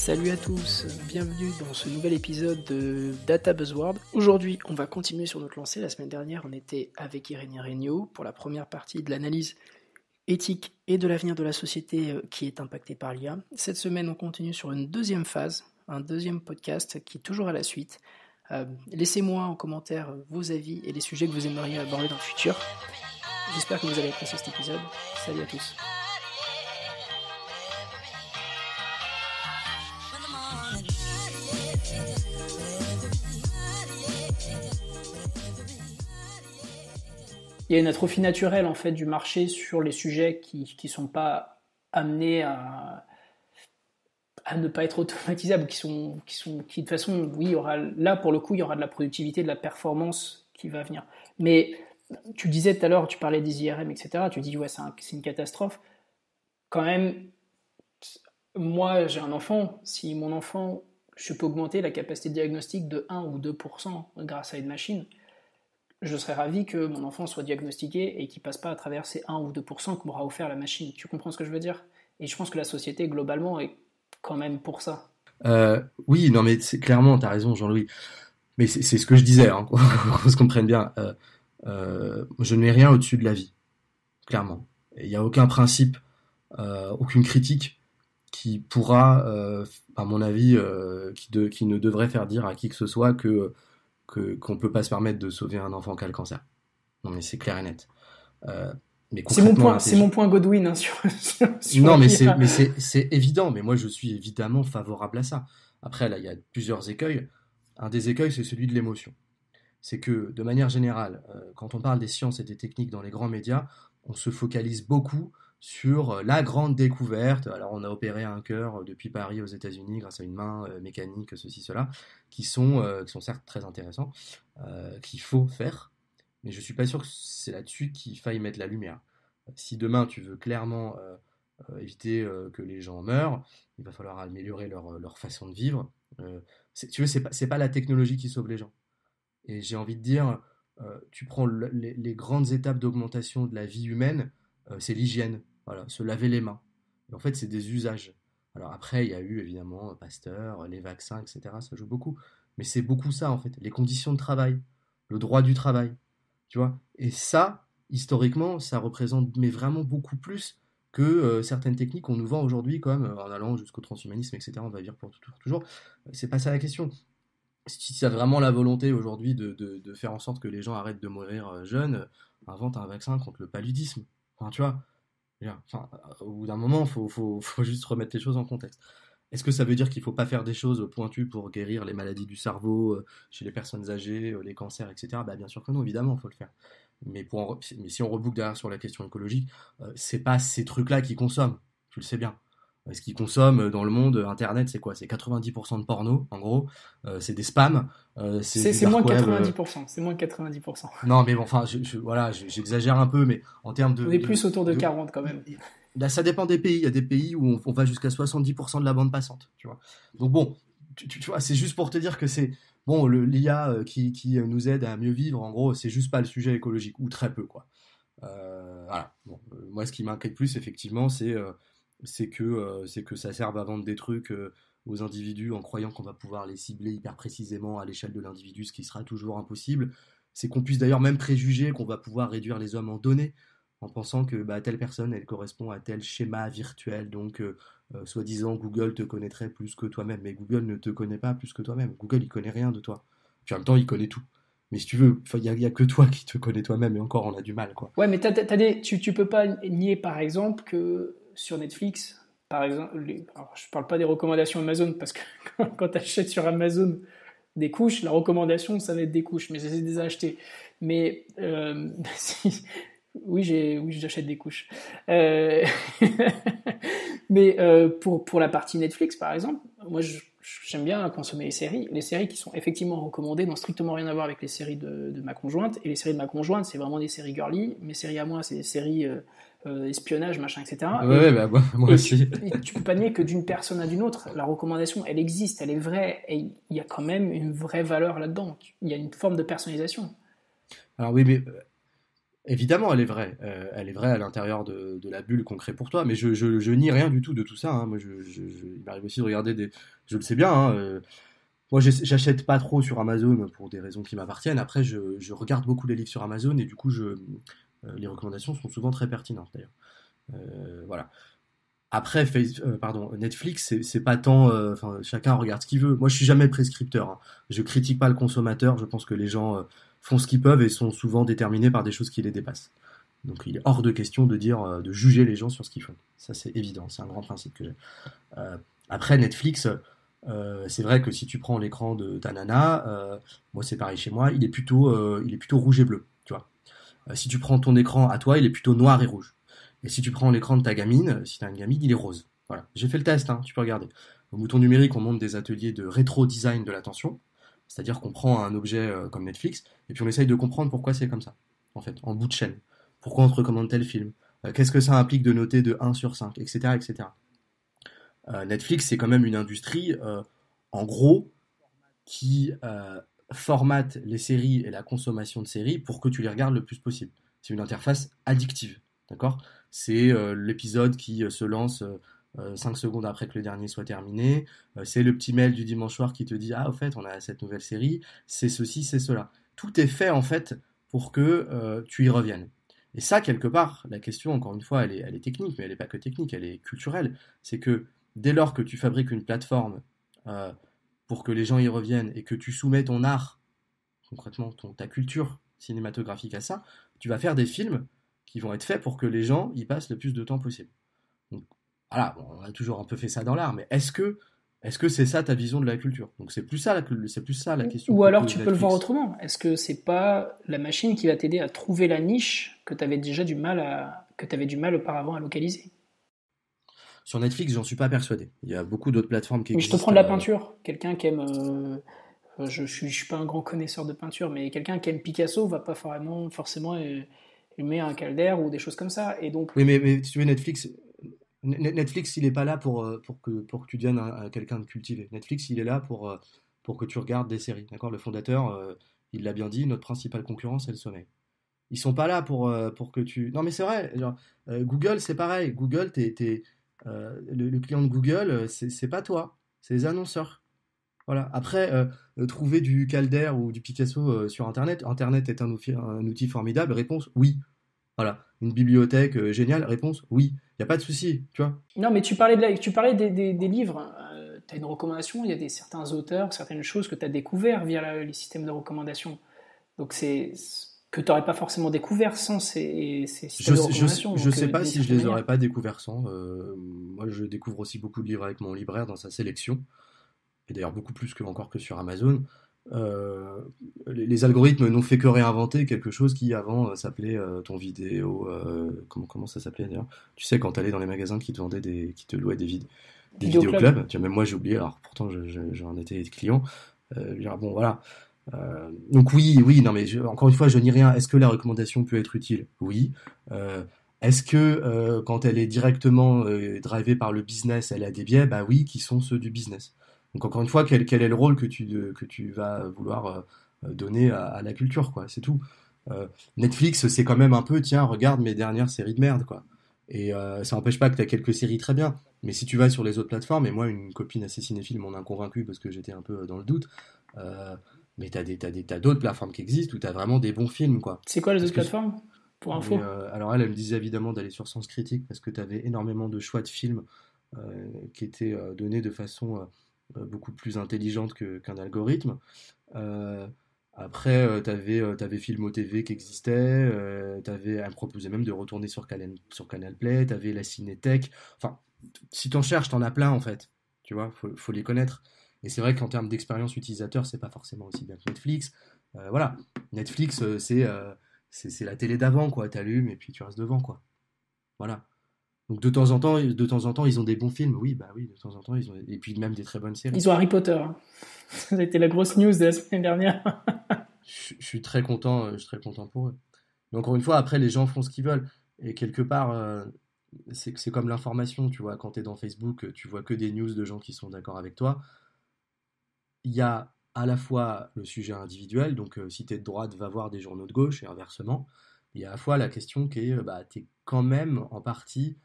Salut à tous, bienvenue dans ce nouvel épisode de Data Buzzword. Aujourd'hui, on va continuer sur notre lancée. La semaine dernière, on était avec Irénée Regnault pour la première partie de l'analyse éthique et de l'avenir de la société qui est impactée par l'IA. Cette semaine, on continue sur une deuxième phase, un deuxième podcast qui est toujours à la suite. Laissez-moi en commentaire vos avis et les sujets que vous aimeriez aborder dans le futur. J'espère que vous allez apprécier cet épisode. Salut à tous. Il y a une atrophie naturelle en fait du marché sur les sujets qui sont pas amenés à ne pas être automatisables, qui de toute façon, oui, il y aura là pour le coup, il y aura de la productivité, de la performance qui va venir. Mais tu disais tout à l'heure, tu parlais des IRM, etc. Tu dis ouais, c'est une catastrophe. Quand même, moi j'ai un enfant. Si mon enfant, je peux augmenter la capacité de diagnostic de 1 ou 2% grâce à une machine, je serais ravi que mon enfant soit diagnostiqué et qu'il passe pas à travers ces 1 ou 2% que m'aura offert la machine. Tu comprends ce que je veux dire ? Et je pense que la société, globalement, est quand même pour ça. Oui, non, mais c'est clairement, t'as raison, Jean-Louis. Mais c'est ce que je disais, hein, qu'on se comprenne bien. Je ne mets rien au-dessus de la vie, clairement. Il n'y a aucun principe, aucune critique qui pourra, à mon avis, qui ne devrait faire dire à qui que ce soit qu'on peut pas se permettre de sauver un enfant qui a le cancer. Non, mais c'est clair et net. Mais c'est mon point Godwin, hein, sur non, mais c'est évident. Mais moi, je suis évidemment favorable à ça. Après, là, il y a plusieurs écueils. Un des écueils, c'est celui de l'émotion. C'est que, de manière générale, quand on parle des sciences et des techniques dans les grands médias, on se focalise beaucoup sur la grande découverte. Alors, on a opéré un cœur depuis Paris aux États-Unis grâce à une main mécanique, ceci, cela, qui sont certes très intéressants, qu'il faut faire, mais je suis pas sûr que c'est là-dessus qu'il faille mettre la lumière. Si demain tu veux clairement éviter que les gens meurent, il va falloir améliorer leur façon de vivre. Tu veux, c'est pas la technologie qui sauve les gens. Et j'ai envie de dire, tu prends les grandes étapes d'augmentation de la vie humaine, c'est l'hygiène, voilà, se laver les mains. Et en fait, c'est des usages. Alors après, il y a eu évidemment Pasteur, les vaccins, etc. Ça joue beaucoup. Mais c'est beaucoup ça, en fait. Les conditions de travail, le droit du travail, tu vois. Et ça, historiquement, ça représente mais vraiment beaucoup plus que certaines techniques qu'on nous vend aujourd'hui, comme en allant jusqu'au transhumanisme, etc. On va dire pour toujours. C'est pas ça la question. Si tu as vraiment la volonté aujourd'hui de faire en sorte que les gens arrêtent de mourir jeunes, invente un vaccin contre le paludisme. Enfin, tu vois, enfin, au bout d'un moment, faut juste remettre les choses en contexte. Est-ce que ça veut dire qu'il ne faut pas faire des choses pointues pour guérir les maladies du cerveau chez les personnes âgées, les cancers, etc. Bah, bien sûr que non, évidemment, il faut le faire. Mais si on reboucle derrière sur la question écologique, c'est pas ces trucs-là qu'ils consomment, tu le sais bien. Ce qu'ils consomment dans le monde, Internet, c'est quoi ? C'est 90% de porno, en gros. C'est des spams. C'est moins de 90%. C'est moins de 90%. Non, mais bon, enfin, voilà, j'exagère un peu, mais en termes de... On est plus autour de 40 quand même. Là, ça dépend des pays. Il y a des pays où on va jusqu'à 70% de la bande passante, tu vois. Donc bon, tu vois, c'est juste pour te dire que c'est... Bon, l'IA qui nous aide à mieux vivre, en gros, c'est juste pas le sujet écologique, ou très peu, quoi. Voilà. Bon, moi, ce qui m'inquiète plus, effectivement, c'est que ça serve à vendre des trucs aux individus en croyant qu'on va pouvoir les cibler hyper précisément à l'échelle de l'individu, ce qui sera toujours impossible. C'est qu'on puisse d'ailleurs même préjuger qu'on va pouvoir réduire les hommes en données en pensant que telle personne, elle correspond à tel schéma virtuel, donc soi-disant Google te connaîtrait plus que toi-même, mais Google ne te connaît pas plus que toi-même. Google, il connaît rien de toi. Puis en même temps, il connaît tout. Mais si tu veux, il y a que toi qui te connais toi-même, et encore, on a du mal, quoi. Ouais, mais tu peux pas nier, par exemple, que sur Netflix, par exemple, alors je parle pas des recommandations Amazon, parce que quand tu achètes sur Amazon des couches, la recommandation, ça va être des couches, mais j'essaie de les acheter. Mais oui, j'achète des couches. Mais pour la partie Netflix, par exemple, moi, j'aime bien consommer les séries. Les séries qui sont effectivement recommandées n'ont strictement rien à voir avec les séries de ma conjointe. Et les séries de ma conjointe, c'est vraiment des séries girly. Mes séries à moi, c'est des séries espionnage, machin, etc. Ouais, moi aussi. Tu peux pas nier que d'une personne à d'une autre, la recommandation, elle existe, elle est vraie. Et il y a quand même une vraie valeur là-dedans. Il y a une forme de personnalisation. Alors oui, mais Évidemment, elle est vraie à l'intérieur de la bulle qu'on crée pour toi, mais je nie rien du tout de tout ça, hein. Moi, il m'arrive aussi de regarder je le sais bien, hein, moi, j'achète pas trop sur Amazon pour des raisons qui m'appartiennent. Après, je regarde beaucoup les livres sur Amazon et du coup, les recommandations sont souvent très pertinentes d'ailleurs. Voilà. Après, pardon, Netflix, c'est pas tant. Enfin, chacun regarde ce qu'il veut. Moi, je suis jamais prescripteur, hein. Je critique pas le consommateur. Je pense que les gens font ce qu'ils peuvent et sont souvent déterminés par des choses qui les dépassent. Donc, il est hors de question de dire, de juger les gens sur ce qu'ils font. Ça, c'est évident. C'est un grand principe que j'ai. Euh, Après, Netflix, c'est vrai que si tu prends l'écran de ta nana, moi, c'est pareil chez moi. Il est plutôt rouge et bleu. Tu vois. Si tu prends ton écran à toi, il est plutôt noir et rouge. Et si tu prends l'écran de ta gamine, si tu as une gamine, il est rose. Voilà. J'ai fait le test, hein, tu peux regarder. Au Mouton Numérique, on monte des ateliers de rétro-design de l'attention. C'est-à-dire qu'on prend un objet comme Netflix, et puis on essaye de comprendre pourquoi c'est comme ça, en fait, en bout de chaîne. Pourquoi on te recommande tel film, qu'est-ce que ça implique de noter de 1 sur 5, etc. etc. Netflix, c'est quand même une industrie, en gros, qui formate les séries et la consommation de séries pour que tu les regardes le plus possible. C'est une interface addictive, d'accord? C'est l'épisode qui se lance 5 secondes après que le dernier soit terminé. C'est le petit mail du dimanche soir qui te dit ah au fait on a cette nouvelle série, c'est ceci, c'est cela. Tout est fait en fait pour que tu y reviennes. Et ça quelque part, la question encore une fois elle est technique, mais elle n'est pas que technique, elle est culturelle. C'est que dès lors que tu fabriques une plateforme euh, pour que les gens y reviennent et que tu soumets ton art, concrètement ta culture cinématographique à ça, tu vas faire des films qui vont être faits pour que les gens y passent le plus de temps possible. Donc, voilà, bon, on a toujours un peu fait ça dans l'art, mais est-ce que c'est ça ta vision de la culture? Donc c'est plus ça la question Ou que alors pose tu peux le voir Netflix. autrement. Est-ce que c'est pas la machine qui va t'aider à trouver la niche que tu avais déjà que tu avais du mal auparavant à localiser? Sur Netflix, j'en suis pas persuadé. Il y a beaucoup d'autres plateformes qui Mais je te prends de existent. la peinture. Quelqu'un qui aime, je suis pas un grand connaisseur de peinture, mais quelqu'un qui aime Picasso va pas forcément aimer un Calder ou des choses comme ça. Et donc, Oui, mais si tu veux, Netflix, il est pas là pour que tu deviennes quelqu'un de cultivé. Netflix, il est là pour que tu regardes des séries. D'accord? Le fondateur, il l'a bien dit, notre principale concurrence, c'est le sommeil. Ils sont pas là pour que tu. Non, mais c'est vrai. Genre, Google, c'est pareil. Google, le client de Google, c'est pas toi. C'est les annonceurs. Voilà. Après, trouver du Calder ou du Picasso sur Internet. Internet est un outil formidable. Réponse, oui. Voilà. Une bibliothèque géniale. Réponse, oui. Il n'y a pas de souci, tu vois. non, mais tu parlais des livres. Tu as une recommandation, il y a certains auteurs, certaines choses que tu as découvert via les systèmes de recommandation. Donc c'est que tu n'aurais pas forcément découvert sans ces Je, systèmes de je, recommandation. je Donc sais pas d'une si je certaine les manière. aurais pas découverts sans. Moi, je découvre aussi beaucoup de livres avec mon libraire dans sa sélection. Et d'ailleurs beaucoup plus encore que sur Amazon. Euh, les algorithmes n'ont fait que réinventer quelque chose qui avant s'appelait ton vidéo. Comment ça s'appelait d'ailleurs? Tu sais, quand tu allais dans les magasins qui te louaient des Vidéoclub. vidéoclubs, tu vois, même moi j'ai oublié, alors pourtant j'en étais client. Je veux dire, bon, voilà. Donc oui, oui, non mais encore une fois, je nie rien. Est-ce que la recommandation peut être utile? Oui. Euh, Est-ce que quand elle est directement drivée par le business, elle a des biais? Bah oui, qui sont ceux du business. Donc encore une fois, quel est le rôle que tu vas vouloir donner à la culture, quoi? C'est tout. Netflix, c'est quand même un peu, tiens, regarde mes dernières séries de merde, quoi. Et ça n'empêche pas que tu as quelques séries très bien. Mais si tu vas sur les autres plateformes, et moi, une copine assez cinéphile m'en a convaincu parce que j'étais un peu dans le doute, euh, mais t'as d'autres plateformes qui existent où t'as vraiment des bons films, quoi. C'est quoi les Parce autres que, plateformes? Pour mais, info. alors elle me disait évidemment d'aller sur Sens Critique parce que t'avais énormément de choix de films qui étaient donnés de façon beaucoup plus intelligente qu'un algorithme. Euh, Après, t'avais Filmo TV qui existait, elle me proposait même de retourner sur Canal Play, t'avais la Cinétech. Enfin, si t'en cherches, t'en as plein en fait. Tu vois, faut les connaître. Et c'est vrai qu'en termes d'expérience utilisateur, c'est pas forcément aussi bien que Netflix. Voilà, Netflix, c'est la télé d'avant, quoi. T'allumes et puis tu restes devant, quoi. Voilà. Donc de temps en temps, ils ont des bons films. Oui, bah oui, de temps en temps, ils ont et puis même des très bonnes séries. Ils ont Harry Potter. Ça a été la grosse news de la semaine dernière. Je suis très content, je suis très content pour eux. Mais encore une fois, après, les gens font ce qu'ils veulent. Et quelque part, c'est comme l'information, tu vois. Quand tu es dans Facebook, tu vois que des news de gens qui sont d'accord avec toi. Il y a à la fois le sujet individuel, donc si tu es de droite, va voir des journaux de gauche et inversement. Il y a à la fois la question qui est, tu es quand même en partie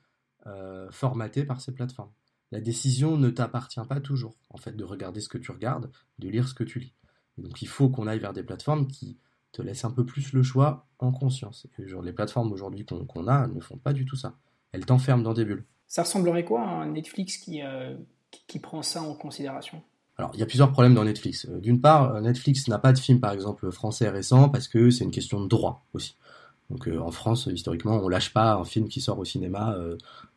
formaté par ces plateformes. La décision ne t'appartient pas toujours, en fait, de regarder ce que tu regardes, de lire ce que tu lis. Et donc il faut qu'on aille vers des plateformes qui te laissent un peu plus le choix en conscience. Et genre, les plateformes aujourd'hui qu'on a ne font pas du tout ça. Elles t'enferment dans des bulles. Ça ressemblerait quoi à un Netflix qui prend ça en considération? Alors, il y a plusieurs problèmes dans Netflix. D'une part, Netflix n'a pas de film, par exemple, français récent, parce que c'est une question de droit aussi. Donc en France, historiquement, on lâche pas un film qui sort au cinéma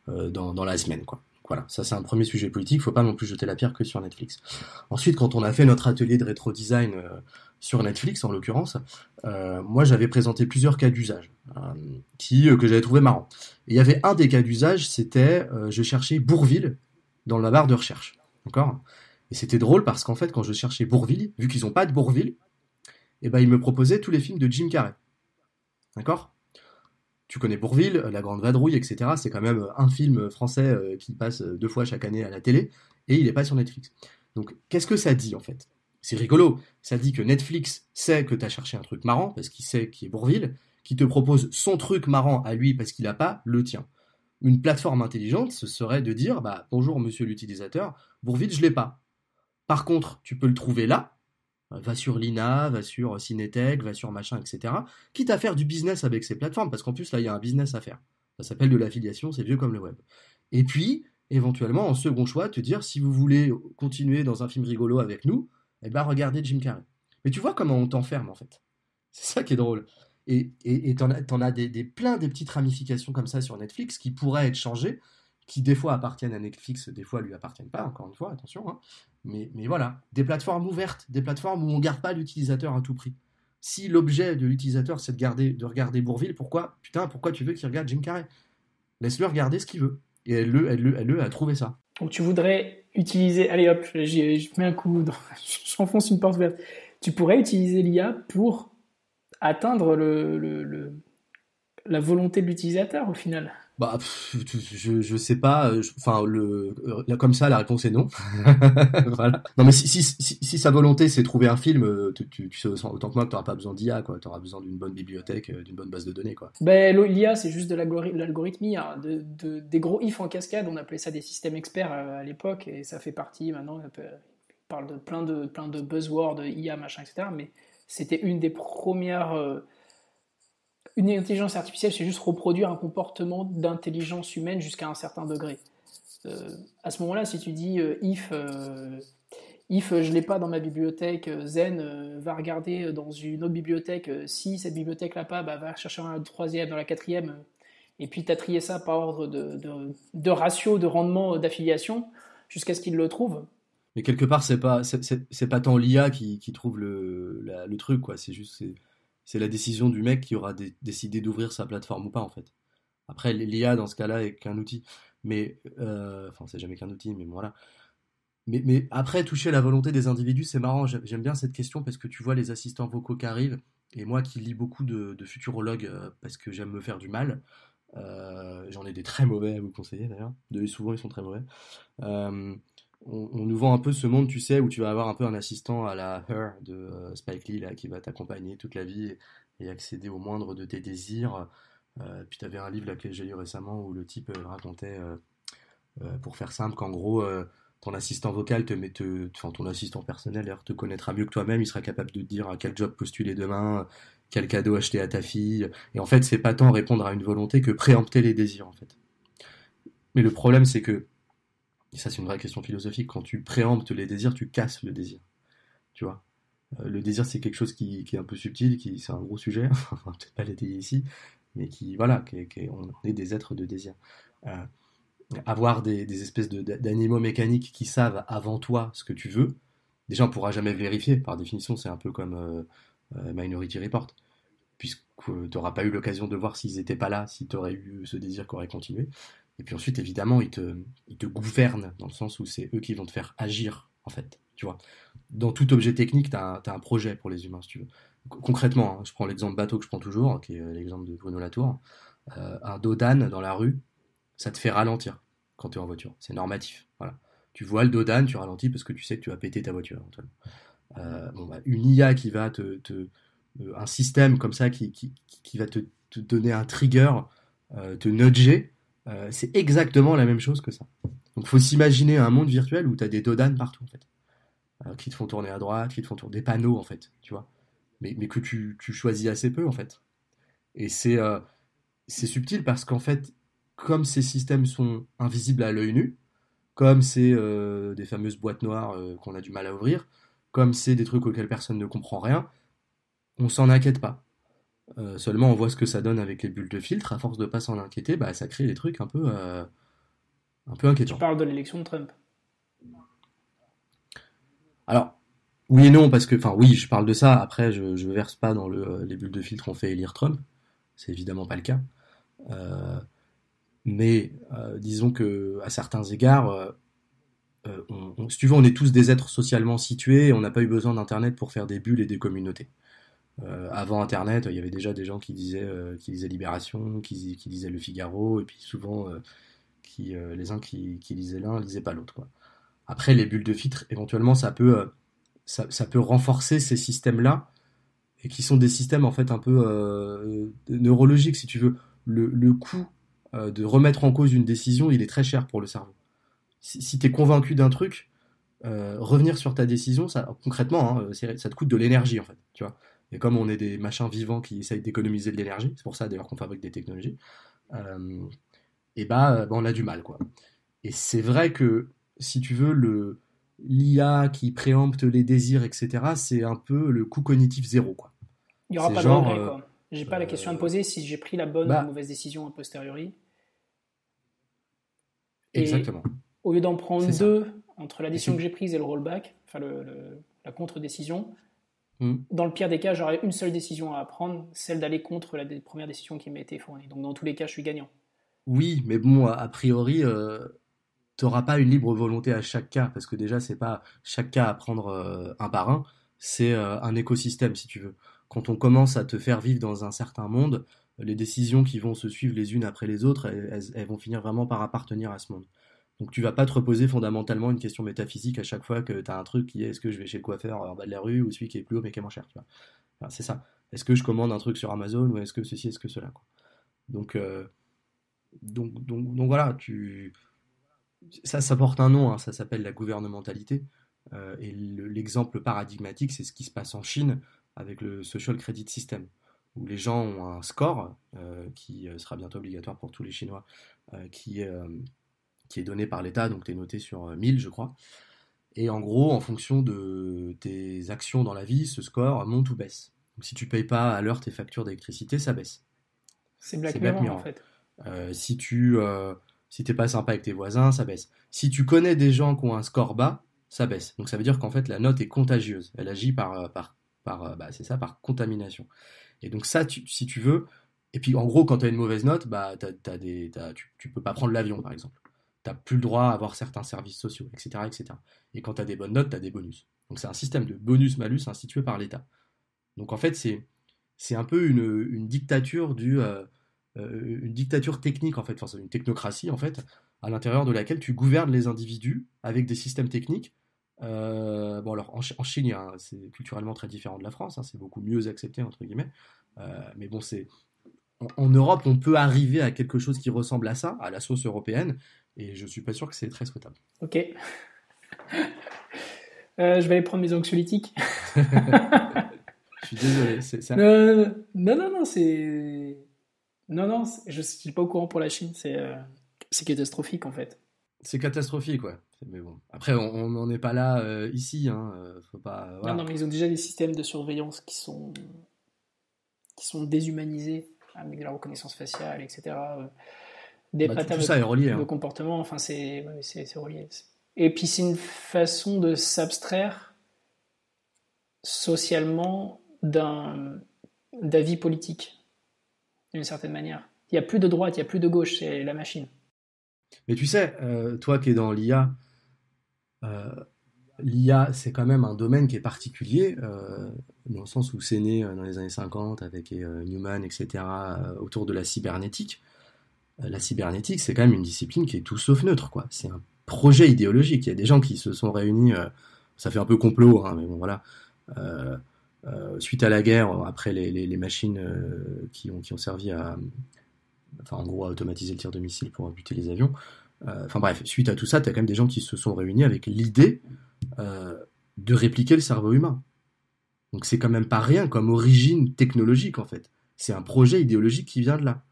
dans la semaine, quoi. Voilà, ça c'est un premier sujet politique, faut pas non plus jeter la pierre que sur Netflix. Ensuite, quand on a fait notre atelier de rétro-design sur Netflix, en l'occurrence, moi j'avais présenté plusieurs cas d'usage que j'avais trouvé marrants. Et il y avait un des cas d'usage, c'était je cherchais Bourvil dans la barre de recherche. D'accord. Et c'était drôle parce qu'en fait, quand je cherchais Bourvil, vu qu'ils ont pas de Bourvil, eh ben, ils me proposaient tous les films de Jim Carrey. D'accord. Tu connais Bourvil, La Grande Vadrouille, etc. C'est quand même un film français qui passe 2 fois chaque année à la télé, et il n'est pas sur Netflix. Donc, qu'est-ce que ça dit, en fait? C'est rigolo. Ça dit que Netflix sait que tu as cherché un truc marrant, parce qu'il sait qui est Bourvil, qui te propose son truc marrant à lui parce qu'il n'a pas le tien. Une plateforme intelligente, ce serait de dire, bonjour monsieur l'utilisateur, Bourvil, je l'ai pas. Par contre, tu peux le trouver là, va sur Lina, va sur Cinétech, va sur machin, etc. Quitte à faire du business avec ces plateformes, parce qu'en plus, là, il y a un business à faire. Ça s'appelle de l'affiliation, c'est vieux comme le web. Et puis, éventuellement, en second choix, te dire, si vous voulez continuer dans un film rigolo avec nous, eh ben, regardez Jim Carrey. Mais tu vois comment on t'enferme, en fait. C'est ça qui est drôle. Et t'en as plein des petites ramifications comme ça sur Netflix qui pourraient être changées, qui des fois appartiennent à Netflix, des fois lui appartiennent pas, encore une fois, attention. Hein. Mais voilà, des plateformes ouvertes, des plateformes où on ne garde pas l'utilisateur à tout prix. Si l'objet de l'utilisateur c'est de regarder Bourvil, pourquoi tu veux qu'il regarde Jim Carrey? Laisse-le regarder ce qu'il veut. Et elle a trouvé ça. Donc tu voudrais utiliser, allez hop, je mets un coup, j'enfonce une porte ouverte. Tu pourrais utiliser l'IA pour atteindre la volonté de l'utilisateur au final. Je sais pas. Comme ça, la réponse est non. Voilà. Non, mais si sa volonté c'est trouver un film, tu sais autant que moi que t'auras pas besoin d'IA, quoi. T'auras besoin d'une bonne bibliothèque, d'une bonne base de données, quoi. Ben, l'IA, c'est juste de l'algorithmie, hein, des gros ifs en cascade. On appelait ça des systèmes experts à l'époque, et ça fait partie maintenant. On parle de plein de buzzwords, IA, machin, etc. Mais c'était une des premières. Une intelligence artificielle, c'est juste reproduire un comportement d'intelligence humaine jusqu'à un certain degré. À ce moment-là, si tu dis if je l'ai pas dans ma bibliothèque, Zen va regarder dans une autre bibliothèque, si cette bibliothèque l'a pas, va chercher un troisième, dans la quatrième, et puis tu as trié ça par ordre de ratio, de rendement, d'affiliation, jusqu'à ce qu'il le trouve. Mais quelque part, c'est pas tant l'IA qui trouve le truc, quoi. C'est la décision du mec qui aura décidé d'ouvrir sa plateforme ou pas, en fait. Après, l'IA, dans ce cas-là, est qu'un outil. Mais, c'est jamais qu'un outil, mais voilà. Mais après, toucher la volonté des individus, c'est marrant. J'aime bien cette question parce que tu vois les assistants vocaux qui arrivent. Et moi qui lis beaucoup de futurologues parce que j'aime me faire du mal, j'en ai des très mauvais à vous conseiller d'ailleurs. Souvent, ils sont très mauvais. Euh, on nous vend un peu ce monde, tu sais, où tu vas avoir un peu un assistant à la Her de Spike Lee là, qui va t'accompagner toute la vie et accéder au moindre de tes désirs. Puis tu avais un livre là, que j'ai lu récemment où le type racontait, pour faire simple, qu'en gros, ton assistant vocal ton assistant personnel d'ailleurs, te connaîtra mieux que toi-même, il sera capable de te dire à quel job postuler demain, quel cadeau acheter à ta fille. Et en fait, c'est pas tant répondre à une volonté que préempter les désirs en fait. Mais le problème, c'est que, et ça c'est une vraie question philosophique, quand tu préemptes les désirs, tu casses le désir. Tu vois. Le désir, c'est quelque chose qui est un peu subtil, c'est un gros sujet, on va peut-être pas l'étayer ici, mais on est des êtres de désir. Euh, Avoir des espèces d'animaux mécaniques qui savent avant toi ce que tu veux, déjà on pourra jamais vérifier, par définition c'est un peu comme Minority Report, puisque tu n'auras pas eu l'occasion de voir s'ils n'étaient pas là, si tu aurais eu ce désir qui aurait continué. Et puis ensuite, évidemment, ils te gouvernent, dans le sens où c'est eux qui vont te faire agir, en fait. Tu vois. Dans tout objet technique, tu as un projet pour les humains, si tu veux. Concrètement, hein, je prends l'exemple bateau que je prends toujours, qui est l'exemple de Bruno Latour. Un dos d'âne dans la rue, ça te fait ralentir quand tu es en voiture. C'est normatif. Voilà. Tu vois le dos d'âne, tu ralentis parce que tu sais que tu vas péter ta voiture. Une IA qui va un système comme ça qui va te donner un trigger, te nudger, c'est exactement la même chose que ça. Donc, faut s'imaginer un monde virtuel où tu as des dodanes partout, en fait, qui te font tourner à droite, qui te font tourner des panneaux, en fait, tu vois, mais que tu choisis assez peu, en fait. Et c'est subtil parce qu'en fait, comme ces systèmes sont invisibles à l'œil nu, comme c'est des fameuses boîtes noires qu'on a du mal à ouvrir, comme c'est des trucs auxquels personne ne comprend rien, on s'en inquiète pas. Seulement, on voit ce que ça donne avec les bulles de filtre. À force de pas s'en inquiéter, bah, ça crée des trucs un peu Tu inquiétants. parles de l'élection de Trump. Alors, oui et non, parce que, enfin, oui, je parle de ça. Après, je verse pas dans les bulles de filtre ont fait élire Trump. C'est évidemment pas le cas. Euh, mais disons que à certains égards, si tu veux, on est tous des êtres socialement situés. Et on n'a pas eu besoin d'Internet pour faire des bulles et des communautés. Avant Internet, il y avait déjà des gens qui lisaient Libération, qui lisaient Le Figaro, et puis souvent les uns qui lisaient l'un lisaient pas l'autre, quoi. Après, les bulles de filtre, éventuellement, ça peut renforcer ces systèmes-là, et qui sont des systèmes en fait un peu neurologiques, si tu veux. Le coût de remettre en cause une décision, il est très cher pour le cerveau. Si tu es convaincu d'un truc, revenir sur ta décision, ça, concrètement, hein, ça te coûte de l'énergie, en fait, tu vois. Et comme on est des machins vivants qui essayent d'économiser de l'énergie, c'est pour ça d'ailleurs qu'on fabrique des technologies, euh, et bah, on a du mal, quoi. Et c'est vrai que, si tu veux, l'IA qui préempte les désirs, etc., c'est un peu le coût cognitif zéro, quoi. Il n'y aura C'est pas de genre, regret, quoi. J'ai pas la question à me euh, poser si j'ai pris la bonne ou la bah, mauvaise décision a posteriori. Et exactement, au lieu d'en prendre c'est ça. deux entre la Et décision que j'ai prise et le rollback, enfin la contre-décision, Hmm. dans le pire des cas, j'aurais une seule décision à prendre, celle d'aller contre la première décision qui m'a été fournie. Donc dans tous les cas, je suis gagnant. Oui, mais bon, a priori, t'auras pas une libre volonté à chaque cas, parce que déjà, c'est pas chaque cas à prendre un par un, c'est un écosystème, si tu veux. Quand on commence à te faire vivre dans un certain monde, les décisions qui vont se suivre les unes après les autres, elles vont finir vraiment par appartenir à ce monde. Donc tu vas pas te reposer fondamentalement une question métaphysique à chaque fois que tu as un truc qui est est-ce que je vais chez le coiffeur en bas de la rue ou celui qui est plus haut mais qui est moins cher, tu vois. Enfin, c'est ça. Est-ce que je commande un truc sur Amazon ou est-ce que ceci, est-ce que cela, quoi. Donc, donc voilà, ça porte un nom, hein, ça s'appelle la gouvernementalité. Et l'exemple paradigmatique, c'est ce qui se passe en Chine avec le Social Credit System, où les gens ont un score qui sera bientôt obligatoire pour tous les Chinois, euh, qui, est, euh, qui est donné par l'État, donc tu es noté sur 1000, je crois. Et en gros, en fonction de tes actions dans la vie, ce score monte ou baisse. Donc si tu payes pas à l'heure tes factures d'électricité, ça baisse. C'est C'est Black Black Mirror en Mirror. fait. Si t'es pas sympa avec tes voisins, ça baisse. Si tu connais des gens qui ont un score bas, ça baisse. Donc ça veut dire qu'en fait la note est contagieuse. Elle agit par c'est ça, par contamination. Et donc ça, si tu veux, et puis en gros quand tu as une mauvaise note, bah tu peux pas prendre l'avion par exemple. T'as plus le droit à avoir certains services sociaux, etc., etc. Et quand tu as des bonnes notes, tu as des bonus. Donc c'est un système de bonus-malus institué par l'État. Donc en fait c'est un peu une dictature une dictature technique en fait, enfin c'est une technocratie en fait, à l'intérieur de laquelle tu gouvernes les individus avec des systèmes techniques. Bon alors en Chine, c'est culturellement très différent de la France, hein, c'est beaucoup mieux accepté entre guillemets. Mais bon, en Europe, on peut arriver à quelque chose qui ressemble à ça, à la sauce européenne, et je suis pas sûr que c'est très souhaitable. Ok. Je vais aller prendre mes anxiolytiques. Je suis désolé, c'est ça. Non, c'est. Non, non, je suis pas au courant pour la Chine, c'est catastrophique en fait. C'est catastrophique, ouais. Mais bon, après, on n'en est pas là ici, hein. Faut pas, Non, non, voilà. mais ils ont déjà des systèmes de surveillance qui sont déshumanisés, avec de la reconnaissance faciale, etc. Des Bah, tout patterns ça est relié, de hein. comportement, enfin, c'est relié. Et puis, c'est une façon de s'abstraire socialement d'avis politique, d'une certaine manière. Il n'y a plus de droite, il n'y a plus de gauche, c'est la machine. Mais tu sais, toi qui es dans l'IA, euh, l'IA, c'est quand même un domaine qui est particulier, dans le sens où c'est né dans les années 50 avec Newman, etc., autour de la cybernétique. La cybernétique, c'est quand même une discipline qui est tout sauf neutre, quoi. C'est un projet idéologique. Il y a des gens qui se sont réunis, ça fait un peu complot, hein, mais bon, voilà, euh, suite à la guerre, après les machines qui ont servi en gros, à automatiser le tir de missiles pour buter les avions. Enfin bref, suite à tout ça, tu as quand même des gens qui se sont réunis avec l'idée de répliquer le cerveau humain. Donc c'est quand même pas rien comme origine technologique en fait. C'est un projet idéologique qui vient de là.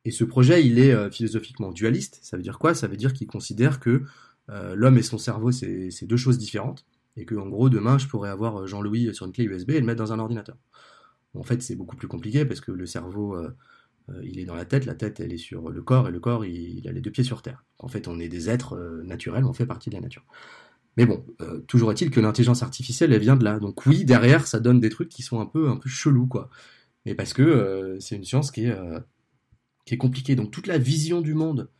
Et ce projet, il est philosophiquement dualiste. Ça veut dire quoi? Ça veut dire qu'il considère que l'homme et son cerveau, c'est deux choses différentes. Et que, en gros, demain, je pourrais avoir Jean-Louis sur une clé USB et le mettre dans un ordinateur. Bon, en fait, c'est beaucoup plus compliqué parce que le cerveau, il est dans la tête, elle est sur le corps, et le corps, il a les deux pieds sur terre. En fait, on est des êtres naturels, on fait partie de la nature. Mais bon, toujours est-il que l'intelligence artificielle, elle vient de là. Donc oui, derrière, ça donne des trucs qui sont un peu chelous, quoi. Mais parce que c'est une science qui est compliquée. Donc toute la vision du monde,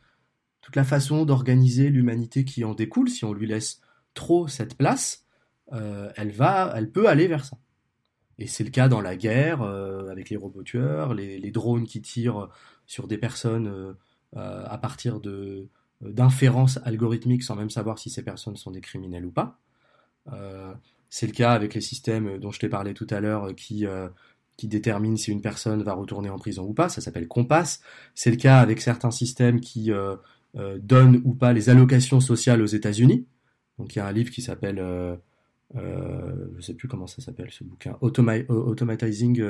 toute la façon d'organiser l'humanité qui en découle, si on lui laisse trop cette place, elle peut aller vers ça. Et c'est le cas dans la guerre, avec les robots tueurs, les drones qui tirent sur des personnes à partir d'inférences algorithmiques sans même savoir si ces personnes sont des criminels ou pas. C'est le cas avec les systèmes dont je t'ai parlé tout à l'heure qui déterminent si une personne va retourner en prison ou pas, ça s'appelle Compass. C'est le cas avec certains systèmes qui donnent ou pas les allocations sociales aux États-Unis. Donc il y a un livre qui s'appelle, je sais plus comment ça s'appelle ce bouquin, Automatizing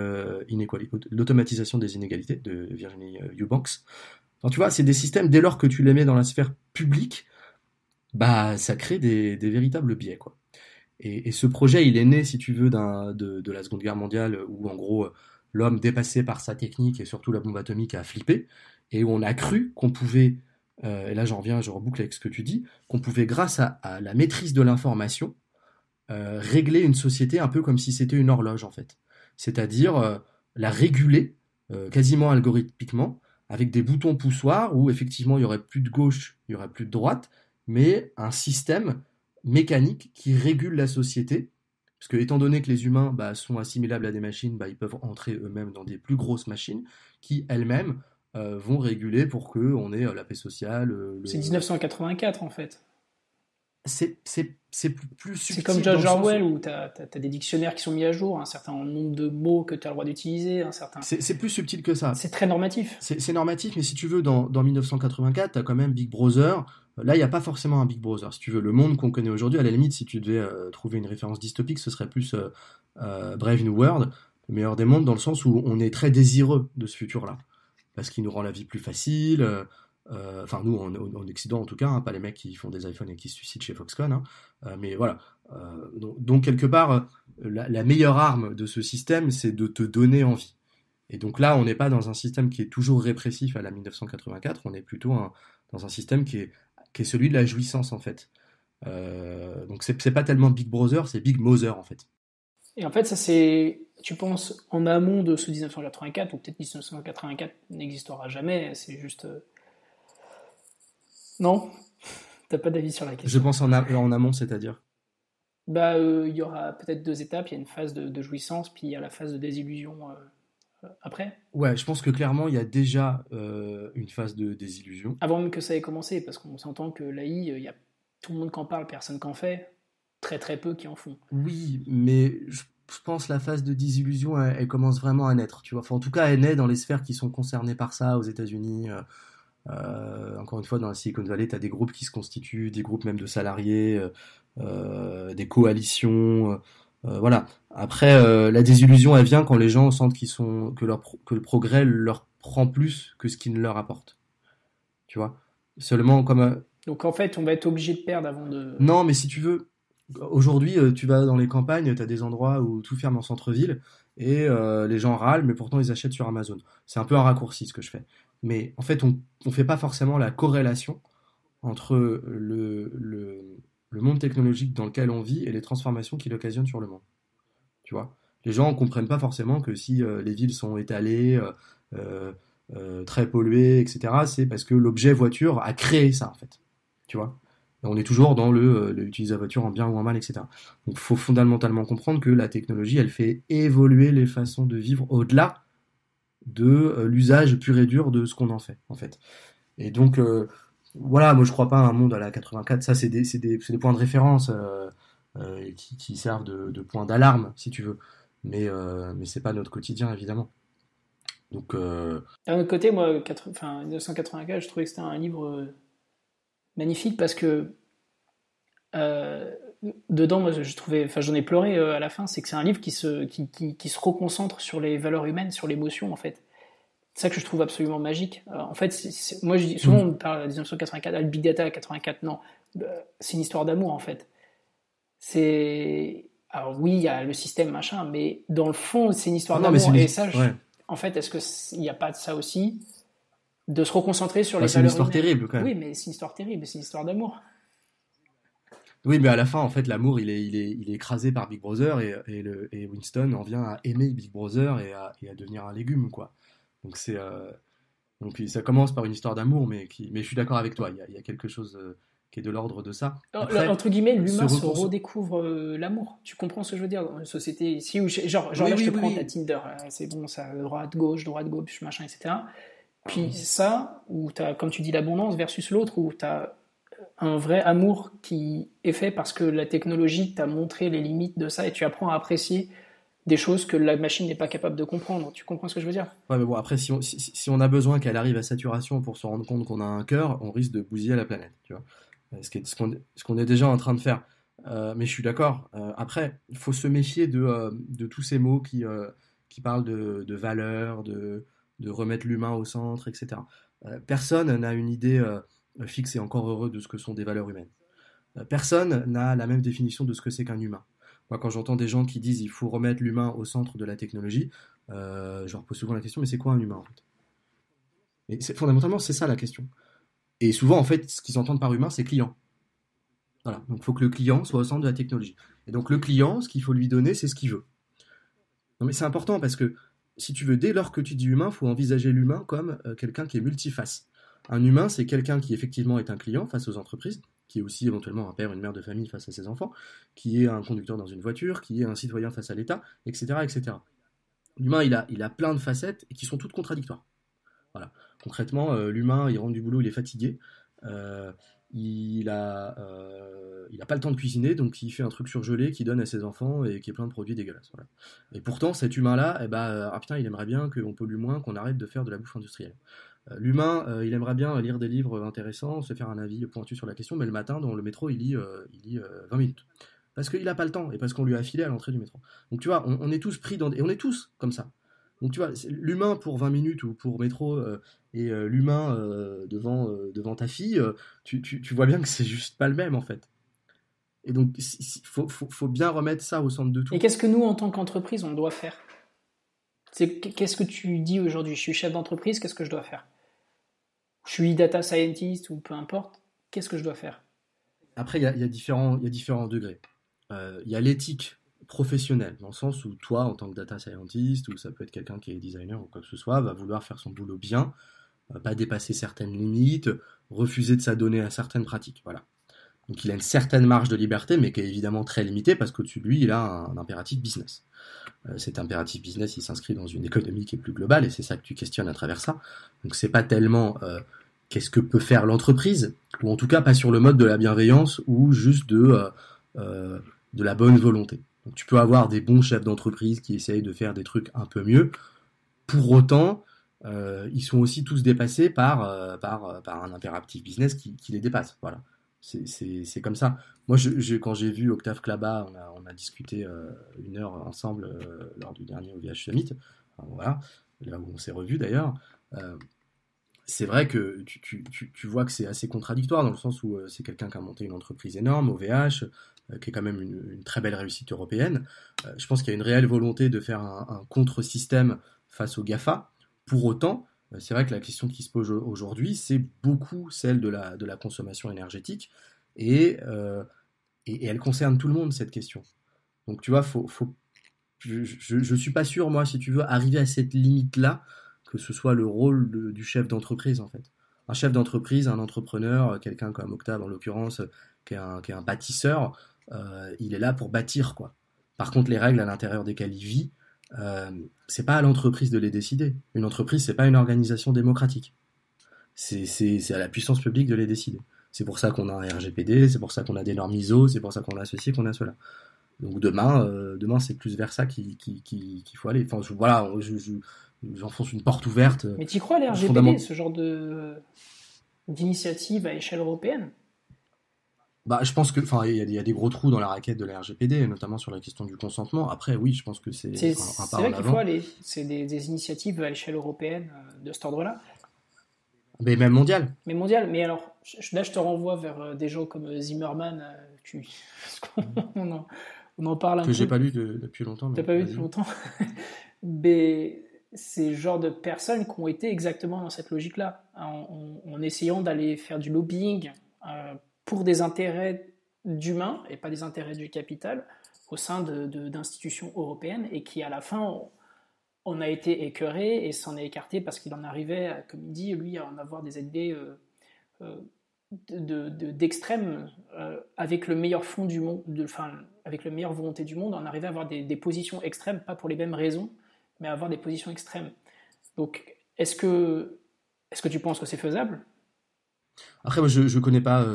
Inequality, l'automatisation des inégalités de Virginie Eubanks. Alors, tu vois, c'est des systèmes, dès lors que tu les mets dans la sphère publique, bah ça crée des véritables biais, quoi. Et ce projet, il est né, si tu veux, de la Seconde Guerre mondiale, où en gros, l'homme dépassé par sa technique et surtout la bombe atomique a flippé, et où on a cru qu'on pouvait, et là je reboucle avec ce que tu dis, qu'on pouvait, grâce à la maîtrise de l'information, régler une société un peu comme si c'était une horloge, en fait. C'est-à-dire la réguler quasiment algorithmiquement, avec des boutons poussoirs où effectivement il y aurait plus de gauche, il y aurait plus de droite, mais un système mécanique qui régule la société. Parce que, étant donné que les humains sont assimilables à des machines, ils peuvent entrer eux-mêmes dans des plus grosses machines qui, elles-mêmes, vont réguler pour qu'on ait la paix sociale. C'est 1984 en fait. C'est plus subtil. C'est comme George Orwell où tu as des dictionnaires qui sont mis à jour, un certain nombre de mots que tu as le droit d'utiliser, un certain... C'est plus subtil que ça. C'est très normatif. C'est normatif, mais si tu veux, dans 1984, tu as quand même Big Brother. Là, il n'y a pas forcément un Big Brother. Si tu veux, le monde qu'on connaît aujourd'hui, à la limite, si tu devais trouver une référence dystopique, ce serait plus Brave New World, le meilleur des mondes, dans le sens où on est très désireux de ce futur-là. Parce qu'il nous rend la vie plus facile. Enfin, nous, en Occident, en tout cas, pas les mecs qui font des iPhones et qui se suicident chez Foxconn. Mais voilà. Donc, quelque part, la meilleure arme de ce système, c'est de te donner envie. Et donc là, on n'est pas dans un système qui est toujours répressif à la 1984, on est plutôt dans un système qui est celui de la jouissance, en fait. Donc c'est pas tellement Big Brother, c'est Big Mother, en fait. Et en fait, ça c'est, tu penses, en amont de ce 1984, ou peut-être 1984 n'existera jamais, c'est juste... Non? T'as pas d'avis sur la question? Je pense en amont, c'est-à-dire? Il y aura peut-être deux étapes, il y a une phase de jouissance, puis il y a la phase de désillusion après. Ouais, je pense que clairement, il y a déjà une phase de désillusion. Avant même que ça ait commencé, parce qu'on s'entend que l'AI, il y a tout le monde qui en parle, personne qui en fait, très très peu qui en font. Oui, mais je pense que la phase de désillusion, elle commence vraiment à naître, tu vois. Enfin, en tout cas, elle naît dans les sphères qui sont concernées par ça, aux États-Unis. Encore une fois, dans la Silicon Valley, tu as des groupes qui se constituent, des groupes même de salariés, des coalitions. Voilà. Après, la désillusion, elle vient quand les gens sentent que le progrès leur prend plus que ce qu'il ne leur apporte. Tu vois? Seulement comme... Donc en fait, on va être obligé de perdre avant de... Non, mais si tu veux, aujourd'hui, tu vas dans les campagnes, tu as des endroits où tout ferme en centre-ville, et les gens râlent, mais pourtant ils achètent sur Amazon. C'est un peu un raccourci ce que je fais. Mais en fait, on ne fait pas forcément la corrélation entre le monde technologique dans lequel on vit et les transformations qu'il occasionne sur le monde. Tu vois? Les gens ne comprennent pas forcément que si les villes sont étalées, très polluées, etc., c'est parce que l'objet voiture a créé ça, en fait. Tu vois? Et on est toujours dans utiliser la voiture en bien ou en mal, etc. Donc il faut fondamentalement comprendre que la technologie, elle fait évoluer les façons de vivre au-delà de l'usage pur et dur de ce qu'on en fait, en fait. Et donc, voilà, moi je crois pas à un monde à la 84, ça c'est des points de référence qui servent de points d'alarme, si tu veux. mais c'est pas notre quotidien, évidemment. Donc, D'un autre côté, moi, 1984, je trouvais que c'était un livre magnifique parce que euh, dedans, moi, je trouvais, enfin, j'en ai pleuré à la fin. C'est que c'est un livre qui se reconcentre sur les valeurs humaines, sur l'émotion, en fait. C'est ça que je trouve absolument magique. En fait, moi, je dis, souvent, on parle de 1984, le Big Data à 84, non. C'est une histoire d'amour, en fait. Alors oui, il y a le système, machin, mais dans le fond, c'est une histoire non, mais d'amour. Et ça, ouais. en fait, est-ce qu'il n'y a pas de ça aussi, de se reconcentrer sur Bah, les c'est une valeurs histoire humaines? terrible, quand même. Oui, mais c'est une histoire terrible, c'est une histoire d'amour. Oui, mais à la fin, en fait, l'amour, il est écrasé par Big Brother et Winston en vient à aimer Big Brother et à devenir un légume, quoi. Donc donc ça commence par une histoire d'amour, mais je suis d'accord avec toi. Il y a quelque chose qui est de l'ordre de ça. Après, Entre guillemets, se l'humain se reconstruire. redécouvre l'amour. Tu comprends ce que je veux dire dans une société ici où, genre Oui, là, je oui, te oui, prends ta oui. Tinder, c'est bon, ça, droite, gauche, machin, etc. Puis ça, où t'as, comme tu dis, l'abondance versus l'autre, où t'as un vrai amour qui est fait parce que la technologie t'a montré les limites de ça et tu apprends à apprécier des choses que la machine n'est pas capable de comprendre. Tu comprends ce que je veux dire? Ouais, mais bon, après, si on a besoin qu'elle arrive à saturation pour se rendre compte qu'on a un cœur, on risque de bousiller la planète, tu vois. Ce qu'on est déjà en train de faire. Mais je suis d'accord. Après, il faut se méfier de tous ces mots qui parlent de valeur, de remettre l'humain au centre, etc. Personne n'a une idée fixe et encore heureux de ce que sont des valeurs humaines. Personne n'a la même définition de ce que c'est qu'un humain. Moi, quand j'entends des gens qui disent il faut remettre l'humain au centre de la technologie, je leur pose souvent la question, mais c'est quoi un humain en fait? Et fondamentalement, c'est ça la question. Et souvent, en fait, ce qu'ils entendent par humain, c'est client. Voilà. Donc, il faut que le client soit au centre de la technologie. Et donc, le client, ce qu'il faut lui donner, c'est ce qu'il veut. Non, mais c'est important parce que, si tu veux, dès lors que tu dis humain, il faut envisager l'humain comme quelqu'un qui est multiface. Un humain, c'est quelqu'un qui effectivement est un client face aux entreprises, qui est aussi éventuellement un père, une mère de famille face à ses enfants, qui est un conducteur dans une voiture, qui est un citoyen face à l'État, etc., etc. L'humain, il a plein de facettes et qui sont toutes contradictoires. Voilà. Concrètement, l'humain, il rentre du boulot, il est fatigué. euh, il a pas le temps de cuisiner, donc il fait un truc surgelé qu'il donne à ses enfants et qui est plein de produits dégueulasses. Voilà. Et pourtant, cet humain-là, eh ben, ah putain, il aimerait bien qu'on pollue moins, qu'on arrête de faire de la bouffe industrielle. L'humain, il aimerait bien lire des livres intéressants, se faire un avis pointu sur la question, mais le matin, dans le métro, il lit 20 minutes. Parce qu'il n'a pas le temps et parce qu'on lui a filé à l'entrée du métro. Donc tu vois, on est tous pris dans. Et on est tous comme ça. Donc tu vois, l'humain pour 20 minutes ou pour métro et l'humain devant ta fille, tu vois bien que c'est juste pas le même en fait. Et donc il faut bien remettre ça au centre de Et tout. qu'est-ce que nous, en tant qu'entreprise, on doit faire? Qu'est-ce que tu dis aujourd'hui? Je suis chef d'entreprise, qu'est-ce que je dois faire? Je suis data scientist ou peu importe, qu'est-ce que je dois faire? Après, il y a différents degrés. Il y a l'éthique professionnelle, dans le sens où toi, en tant que data scientist, ou ça peut être quelqu'un qui est designer ou quoi que ce soit, va vouloir faire son boulot bien, pas dépasser certaines limites, refuser de s'adonner à certaines pratiques. Voilà. Donc il a une certaine marge de liberté, mais qui est évidemment très limitée parce qu'au-dessus de lui, il a un impératif business. Cet impératif business, il s'inscrit dans une économie qui est plus globale, et c'est ça que tu questionnes à travers ça. Donc c'est pas tellement qu'est-ce que peut faire l'entreprise, ou en tout cas pas sur le mode de la bienveillance ou juste de la bonne volonté. Donc tu peux avoir des bons chefs d'entreprise qui essayent de faire des trucs un peu mieux. Pour autant, ils sont aussi tous dépassés par un impératif business qui les dépasse. Voilà. C'est comme ça. Moi, quand j'ai vu Octave Klaba, on a discuté 1 heure ensemble lors du dernier OVH Summit. Enfin, voilà, là où on s'est revus d'ailleurs. Euh, c'est vrai que tu vois que c'est assez contradictoire dans le sens où c'est quelqu'un qui a monté une entreprise énorme, OVH, qui est quand même une très belle réussite européenne. Je pense qu'il y a une réelle volonté de faire un contre-système face aux GAFA. Pour autant, c'est vrai que la question qui se pose aujourd'hui, c'est beaucoup celle de la consommation énergétique et elle concerne tout le monde, cette question. Donc tu vois, je suis pas sûr, moi, si tu veux, arriver à cette limite-là, que ce soit le rôle du chef d'entreprise, en fait. Un chef d'entreprise, un entrepreneur, quelqu'un comme Octave, en l'occurrence, qui est un bâtisseur, il est là pour bâtir, quoi. Par contre, les règles à l'intérieur desquelles il vit, euh, c'est pas à l'entreprise de les décider. Une entreprise, c'est pas une organisation démocratique. C'est à la puissance publique de les décider. C'est pour ça qu'on a un RGPD, c'est pour ça qu'on a des normes ISO, c'est pour ça qu'on a ceci, qu'on a cela. Donc demain c'est plus vers ça qu'il faut aller. Enfin, voilà, j'enfonce une porte ouverte. Mais tu crois, les RGPD, ce genre d'initiative à échelle européenne? Bah, je pense que, enfin, il y a des gros trous dans la raquette de la RGPD, notamment sur la question du consentement. Après, oui, je pense que c'est un pas C'est en vrai qu'il faut avant. aller. C'est des initiatives à l'échelle européenne de cet ordre-là. Mais même mondial, Mais mondial. Mais alors, là, je te renvoie vers des gens comme Zimmerman. Parce on en parle un que j'ai peu. pas lu depuis longtemps, T'as mais pas vu depuis vas-y. longtemps. Mais c'est le genre de personnes qui ont été exactement dans cette logique-là, en essayant d'aller faire du lobbying pour des intérêts d'humains et pas des intérêts du capital au sein d'institutions européennes et qui, à la fin, on a été écœuré et s'en est écarté parce qu'il en arrivait, comme il dit, lui, à en avoir des idées euh, d'extrême avec le meilleur fond du monde, enfin, avec la meilleure volonté du monde, on arrivait à avoir des positions extrêmes, pas pour les mêmes raisons, mais à avoir des positions extrêmes. Donc, est-ce que tu penses que c'est faisable? Après, moi, je connais pas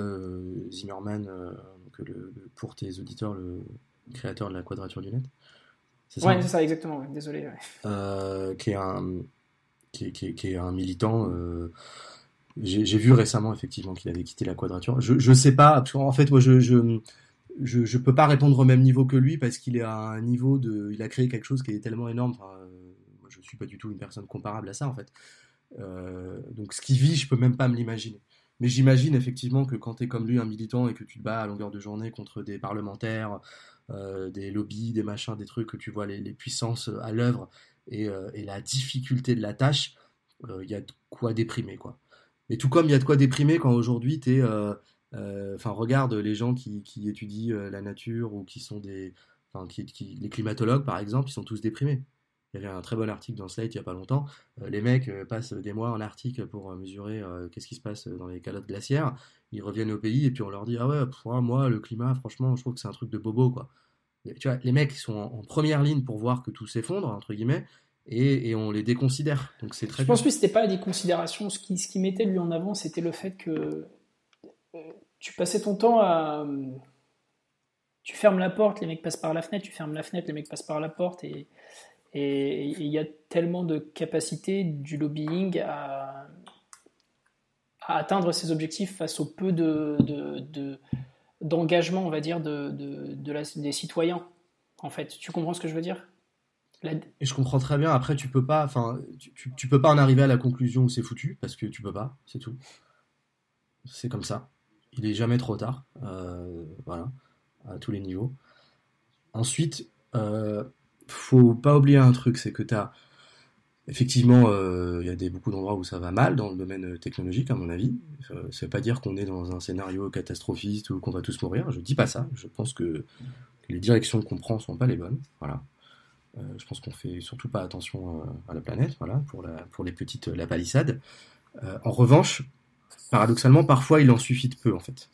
Zimmerman, pour tes auditeurs, le créateur de la Quadrature du Net. C'est ça, Ouais, c'est hein. ça, exactement. Ouais. Désolé. Ouais. Qui est qui est un militant. J'ai vu récemment effectivement qu'il avait quitté la Quadrature. Je sais pas, parce qu'en fait, moi, je peux pas répondre au même niveau que lui parce qu'il est à un niveau il a créé quelque chose qui est tellement énorme. Enfin, moi, je suis pas du tout une personne comparable à ça en fait. Donc ce qu'il vit, je peux même pas me l'imaginer. Mais j'imagine effectivement que quand tu es comme lui un militant et que tu te bats à longueur de journée contre des parlementaires, des lobbies, des machins, des trucs, que tu vois les puissances à l'œuvre et la difficulté de la tâche, il y a de quoi déprimer quoi. Mais tout comme il y a de quoi déprimer quand aujourd'hui tu es... Enfin, regarde les gens qui étudient la nature ou qui sont enfin, les climatologues par exemple, ils sont tous déprimés. Il y avait un très bon article dans Slate il n'y a pas longtemps. Les mecs passent des mois en Arctique pour mesurer qu'est-ce qui se passe dans les calottes glaciaires. Ils reviennent au pays et puis on leur dit ah ouais, moi le climat, franchement, je trouve que c'est un truc de bobo quoi. Et tu vois, les mecs sont en première ligne pour voir que tout s'effondre entre guillemets et on les déconsidère. Donc c'est très Je pense dur. que c'était pas des considérations. Ce qui mettait lui en avant, c'était le fait que tu passais ton temps à. Tu fermes la porte, les mecs passent par la fenêtre, tu fermes la fenêtre, les mecs passent par la porte, et il y a tellement de capacité du lobbying à atteindre ses objectifs face au peu d'engagement, on va dire, des citoyens. En fait, tu comprends ce que je veux dire? La- Et je comprends très bien. Après, tu peux pas, enfin, tu peux pas en arriver à la conclusion où c'est foutu parce que tu peux pas, c'est tout. C'est comme ça. Il est jamais trop tard. Voilà, à tous les niveaux. Ensuite, faut pas oublier un truc, c'est que t'as effectivement, il y a beaucoup d'endroits où ça va mal dans le domaine technologique, à mon avis. Ça veut pas dire qu'on est dans un scénario catastrophiste ou qu'on va tous mourir. Je dis pas ça. Je pense que les directions qu'on prend sont pas les bonnes. Voilà. Je pense qu'on fait surtout pas attention à la planète. Voilà, pour les petites la palissade. En revanche, paradoxalement, parfois il en suffit de peu en fait.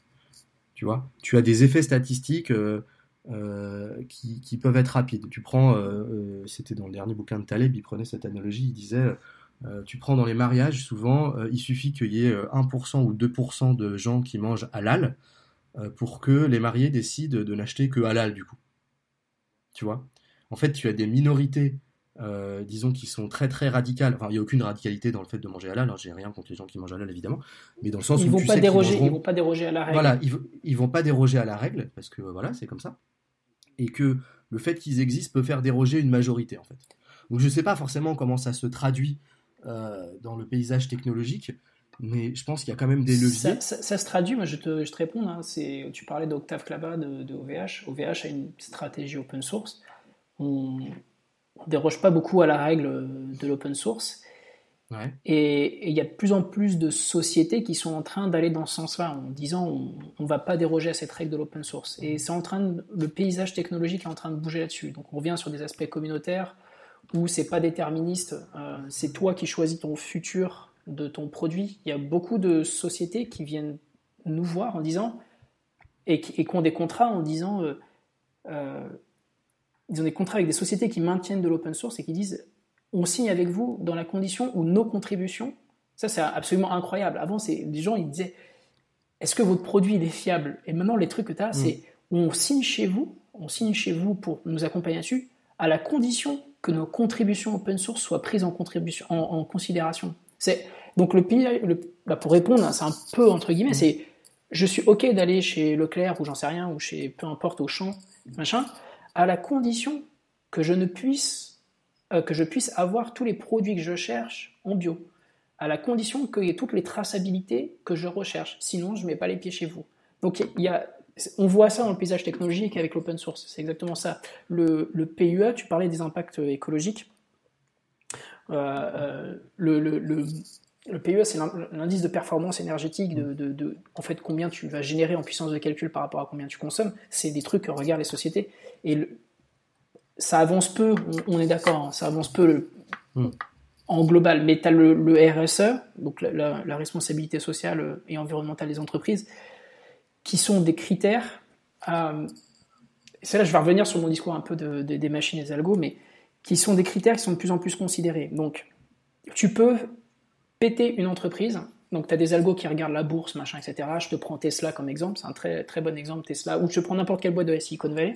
Tu vois, tu as des effets statistiques qui peuvent être rapides. Tu prends, c'était dans le dernier bouquin de Taleb, il prenait cette analogie, il disait, tu prends dans les mariages, souvent, il suffit qu'il y ait 1% ou 2% de gens qui mangent halal pour que les mariés décident de n'acheter que halal du coup. Tu vois? En fait, tu as des minorités, disons, qui sont très très radicales. Enfin, il n'y a aucune radicalité dans le fait de manger halal, hein, j'ai rien contre les gens qui mangent halal évidemment, mais dans le sens Ils où vont tu pas sais qu'ils déroger, ils mangeront. vont pas déroger à la règle. Voilà, ils vont pas déroger à la règle, parce que voilà, c'est comme ça. Et que le fait qu'ils existent peut faire déroger une majorité, en fait. Donc je sais pas forcément comment ça se traduit dans le paysage technologique, mais je pense qu'il y a quand même des Ça, leviers. ça- ça se traduit, moi je te réponds, hein, tu parlais d'Octave Klaba de OVH. OVH a une stratégie open source. On ne déroge pas beaucoup à la règle de l'open source. Ouais. Et il y a de plus en plus de sociétés qui sont en train d'aller dans ce sens-là, en disant on ne va pas déroger à cette règle de l'open source. Et le paysage technologique est en train de bouger là-dessus. Donc on revient sur des aspects communautaires où c'est pas déterministe, c'est toi qui choisis ton futur de ton produit. Il y a beaucoup de sociétés qui viennent nous voir en disant et qui ont des contrats en disant euh, ils ont des contrats avec des sociétés qui maintiennent de l'open source et qui disent on signe avec vous dans la condition où nos contributions, ça c'est absolument incroyable. Avant, les gens ils disaient est-ce que votre produit il est fiable? Et maintenant, les trucs que tu as, Mm. c'est on signe chez vous on signe chez vous pour nous accompagner là-dessus, à la condition que nos contributions open source soient prises en considération. Donc là, pour répondre, c'est un peu entre guillemets, c'est je suis ok d'aller chez Leclerc ou j'en sais rien, ou chez peu importe Auchan, machin, à la condition que je puisse avoir tous les produits que je cherche en bio, à la condition qu'il y ait toutes les traçabilités que je recherche. Sinon, je ne mets pas les pieds chez vous. Donc, on voit ça dans le paysage technologique avec l'open source. C'est exactement ça. Le PUA, tu parlais des impacts écologiques. Le PUA, c'est l'indice de performance énergétique en fait, combien tu vas générer en puissance de calcul par rapport à combien tu consommes. C'est des trucs que regardent les sociétés. Et ça avance peu, on est d'accord, hein, ça avance peu en global, mais tu as le RSE, donc la responsabilité sociale et environnementale des entreprises, qui sont des critères. C'est là je vais revenir sur mon discours un peu des machines et des algos, mais qui sont des critères qui sont de plus en plus considérés. Donc, tu peux péter une entreprise. Donc, tu as des algos qui regardent la bourse, machin, etc. Je te prends Tesla comme exemple, c'est un très, très bon exemple, Tesla, ou je te prends n'importe quelle boîte de la Silicon Valley.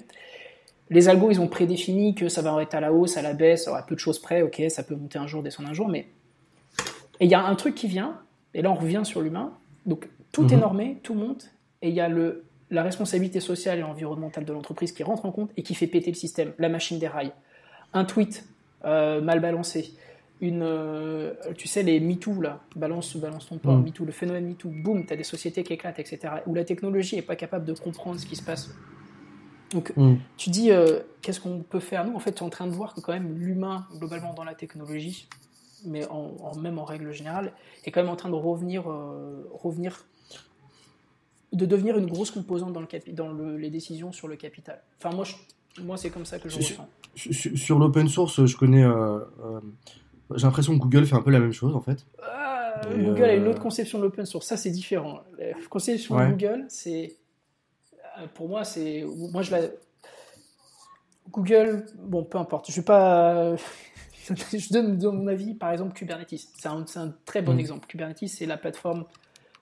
Les algos, ils ont prédéfini que ça va être à la hausse, à la baisse, à peu de choses près, ok, ça peut monter un jour, descendre un jour, mais... Et il y a un truc qui vient, et là on revient sur l'humain, donc tout est normé, tout monte, et il y a la responsabilité sociale et environnementale de l'entreprise qui rentre en compte et qui fait péter le système, la machine déraille. Un tweet mal balancé, tu sais, les MeToo, là, balance ton port, MeToo, le phénomène MeToo, boum, t'as des sociétés qui éclatent, etc., où la technologie n'est pas capable de comprendre ce qui se passe. Donc, tu dis, qu'est-ce qu'on peut faire? Nous, en fait, tu es en train de voir que quand même l'humain, globalement dans la technologie, mais même en règle générale, est quand même en train de revenir de devenir une grosse composante dans les décisions sur le capital. Enfin, moi c'est comme ça que je ressens. Sur l'open source, je connais... j'ai l'impression que Google fait un peu la même chose, en fait. Google a une autre conception de l'open source. Ça, c'est différent. La conception de Google, c'est... Pour moi, c'est... Google, bon, peu importe. Je vais pas... je donne mon avis, par exemple, Kubernetes. C'est un très bon exemple. Kubernetes, c'est la plateforme...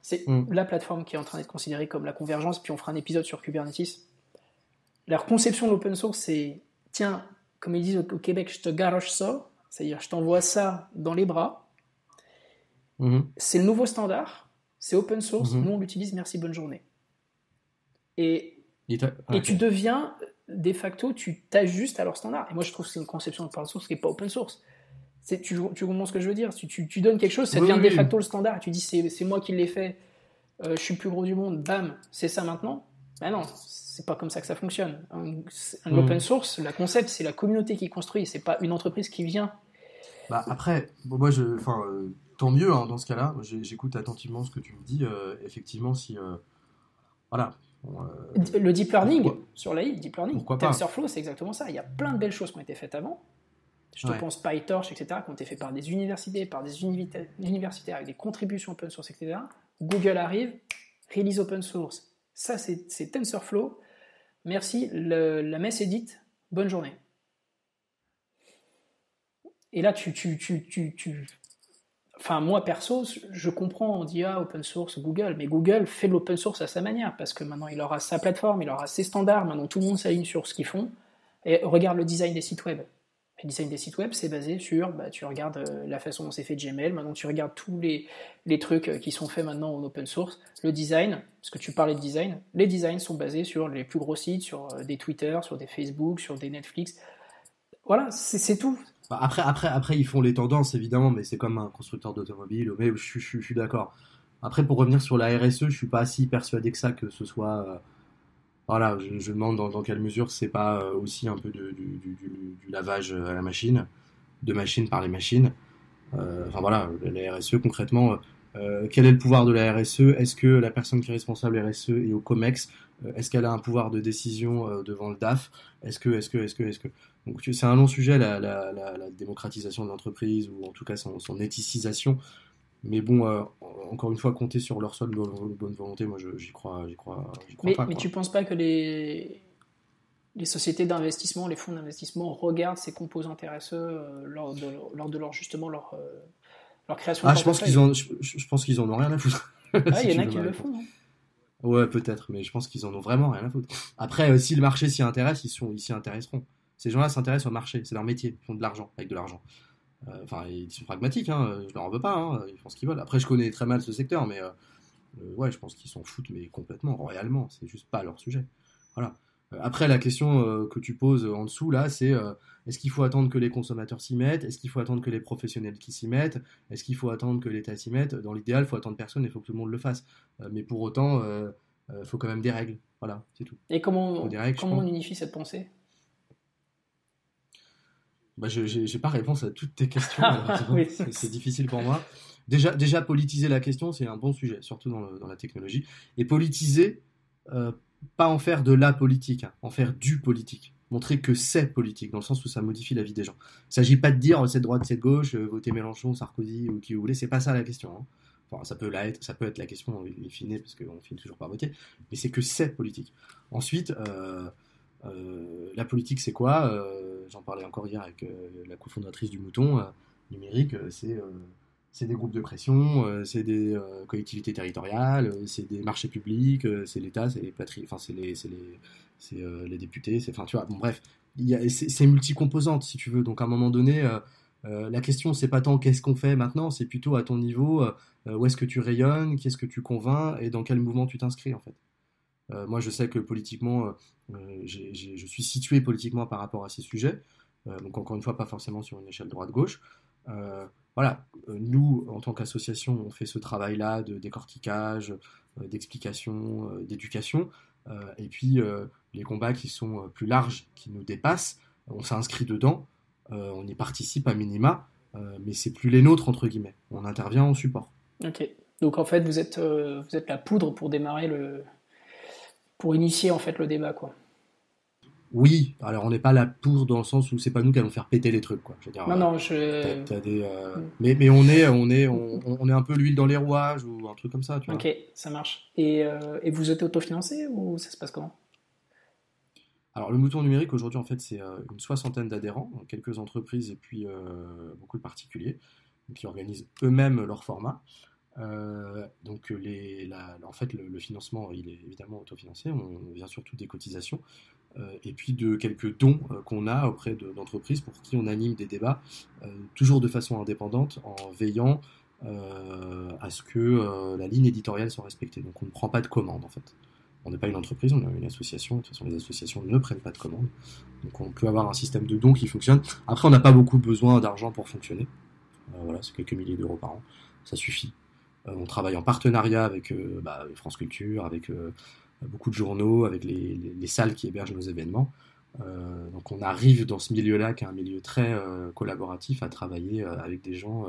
C'est la plateforme qui est en train d'être considérée comme la convergence, puis on fera un épisode sur Kubernetes. Leur conception de l'open source, c'est, tiens, comme ils disent au Québec, je te garoche ça, c'est-à-dire je t'envoie ça dans les bras. C'est le nouveau standard, c'est open source, nous on l'utilise, merci, bonne journée. Et tu deviens, de facto, tu t'ajustes à leur standard. Et moi je trouve que c'est une conception de open source qui n'est pas open source. Tu comprends ce que je veux dire? Tu donnes quelque chose, ça devient de facto le standard, et tu dis c'est moi qui l'ai fait, je suis le plus gros du monde, bam, c'est ça maintenant. Ben non, c'est pas comme ça que ça fonctionne. Un open source, le concept, c'est la communauté qui construit, c'est pas une entreprise qui vient. Bah après, moi, tant mieux hein, dans ce cas-là. J'écoute attentivement ce que tu me dis. Effectivement, si voilà. Le deep learning sur l'AI, deep learning, TensorFlow, c'est exactement ça. Il y a plein de belles choses qui ont été faites avant. Je te pense PyTorch, etc., qui ont été faits par des universités, par des universitaires avec des contributions open source, etc. Google arrive, release open source. Ça, c'est TensorFlow. Merci, la messe est dite. Bonne journée. Et là, Enfin, moi, perso, je comprends, on dit open source, Google, mais Google fait de l'open source à sa manière, parce que maintenant, il aura sa plateforme, il aura ses standards, maintenant, tout le monde s'aligne sur ce qu'ils font. Et regarde le design des sites web. Le design des sites web, c'est basé sur, tu regardes la façon dont c'est fait Gmail, maintenant tu regardes tous les trucs qui sont faits maintenant en open source. Le design, parce que tu parlais de design, les designs sont basés sur les plus gros sites, sur des Twitter, sur des Facebook, sur des Netflix. Voilà, c'est tout. Bah après, ils font les tendances, évidemment, mais c'est comme un constructeur d'automobile, mais je suis d'accord. Après, pour revenir sur la RSE, je suis pas si persuadé que ça, que ce soit... Voilà, je demande dans quelle mesure c'est pas aussi un peu du lavage à la machine, de machine par les machines. Enfin voilà, la RSE concrètement, quel est le pouvoir de la RSE? Est-ce que la personne qui est responsable RSE est au COMEX? Est-ce qu'elle a un pouvoir de décision devant le DAF? Est-ce que donc c'est un long sujet la démocratisation de l'entreprise ou en tout cas son éthicisation. Mais bon, encore une fois, compter sur leur seule bonne volonté, moi j'y crois pas. Mais tu penses pas que les sociétés d'investissement, les fonds d'investissement regardent ces composantes RSE lors de leur justement leur création de portefeuille? Je pense qu'ils en ont rien à foutre. Il y en a qui le font. Hein. Ouais, peut-être, mais je pense qu'ils en ont vraiment rien à foutre. Après, si le marché s'y intéresse, ils s'y intéresseront. Ces gens-là s'intéressent au marché, c'est leur métier, ils font de l'argent, avec de l'argent. Enfin, ils sont pragmatiques, hein, je leur en veux pas, hein, ils font ce qu'ils veulent. Après, je connais très mal ce secteur, mais ouais, je pense qu'ils s'en foutent, mais complètement, royalement, c'est juste pas leur sujet. Voilà. Après, la question que tu poses en dessous, là, c'est est-ce qu'il faut attendre que les consommateurs s'y mettent? Est-ce qu'il faut attendre que les professionnels qui s'y mettent? Est-ce qu'il faut attendre que l'État s'y mette? Dans l'idéal, il faut attendre personne, il faut que tout le monde le fasse. Mais pour autant, faut quand même des règles. Voilà, c'est tout. Et Il faut comment, des règles, je comment pense. on unifie cette pensée? Bah, j'ai pas réponse à toutes tes questions, Ah malheureusement. oui. C'est difficile pour moi. Déjà, politiser la question, c'est un bon sujet, surtout dans la technologie. Et politiser, euh, pas en faire de la politique, hein, en faire du politique. Montrer que c'est politique, dans le sens où ça modifie la vie des gens. Il s'agit pas de dire c'est de droite, c'est de gauche, votez Mélenchon, Sarkozy ou qui vous voulez, c'est pas ça la question, hein. Enfin, ça peut être la question, in fine, parce qu'on finit toujours par voter, mais c'est que c'est politique. Ensuite, la politique, c'est quoi? J'en parlais encore hier avec la cofondatrice du Mouton numérique. C'est des groupes de pression, c'est des collectivités territoriales, c'est des marchés publics, c'est l'État, c'est les enfin les députés, enfin tu vois. Bon bref, c'est multicomposante si tu veux. Donc à un moment donné, la question c'est pas tant qu'est-ce qu'on fait maintenant, c'est plutôt à ton niveau où est-ce que tu rayonnes, qu'est-ce que tu convaincs et dans quel mouvement tu t'inscris en fait. Moi, je sais que politiquement, je suis situé politiquement par rapport à ces sujets. Donc, encore une fois, pas forcément sur une échelle droite-gauche. Voilà, nous, en tant qu'association, on fait ce travail-là de décortiquage, d'explication, d'éducation. Et puis, les combats qui sont plus larges, qui nous dépassent, on s'inscrit dedans, on y participe à minima, mais c'est plus les nôtres, entre guillemets. On intervient en support. Ok. Donc en fait, vous êtes la poudre pour démarrer pour initier en fait le débat, quoi. Oui, alors on n'est pas là pour dans le sens où c'est pas nous qui allons faire péter les trucs, quoi. Je veux dire, Non, non, t'as des, hmm. mais on est un peu l'huile dans les rouages ou un truc comme ça, tu vois. Ok, ça marche. Et vous êtes autofinancé ou ça se passe comment? Alors le mouton numérique aujourd'hui en fait c'est une soixantaine d'adhérents, quelques entreprises et puis beaucoup de particuliers qui organisent eux-mêmes leur format. Donc en fait le financement il est évidemment autofinancé, on vient surtout des cotisations et puis de quelques dons qu'on a auprès d'entreprises pour qui on anime des débats toujours de façon indépendante en veillant à ce que la ligne éditoriale soit respectée. Donc on ne prend pas de commande en fait. On n'est pas une entreprise, on est une association. De toute façon, les associations ne prennent pas de commande. Donc on peut avoir un système de dons qui fonctionne. Après, on n'a pas beaucoup besoin d'argent pour fonctionner. Voilà, c'est quelques milliers d'euros par an. Ça suffit. On travaille en partenariat avec France Culture, avec beaucoup de journaux, avec les salles qui hébergent nos événements. Donc on arrive dans ce milieu-là, qui est un milieu très collaboratif, à travailler avec des gens